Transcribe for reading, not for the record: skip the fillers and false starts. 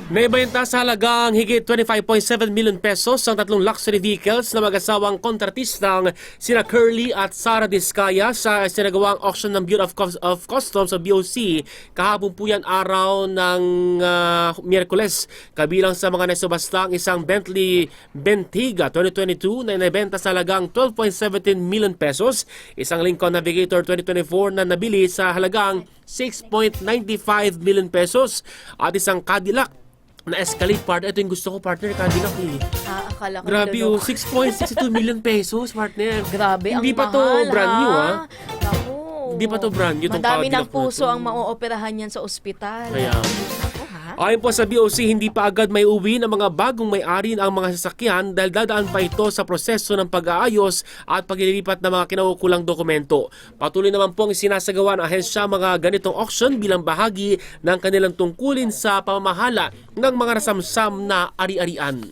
Naibenta sa halagang higit 25.7 million pesos ang tatlong luxury vehicles na mag-asawang kontratistang sina Curly at Sara Diskaya sa sinagawang auction ng Bureau of Customs o BOC kahapon po yan araw ng Miyerkules. Kabilang sa mga nasubasta ang isang Bentley Bentayga 2022 na inibenta sa halagang 12.17 million pesos, isang Lincoln Navigator 2024 na nabili sa halagang 6.95 million pesos at isang Cadillac na Escalade partner. Ito yung gusto ko, partner, Cadillac eh. Akala ko Grabe oh, niloloko. 6.62 million pesos, partner. Grabe, Hindi ang pa to mahal, brand new, ha? Naku. Hindi pa to brand new, tong Madami ng Cadillac na puso to. ang mauoperahan yan sa ospital. Kaya, Naku, ha? ayon po sa BOC, hindi pa agad may uwi ng mga bagong may-ari ang mga sasakyan dahil dadaan pa ito sa proseso ng pag-aayos at paglilipat ng mga kinaukulang dokumento. Patuloy naman pong sinasagawa ng ahensya mga ganitong auction bilang bahagi ng kanilang tungkulin sa pamamahala ng mga nasamsam na ari-arian.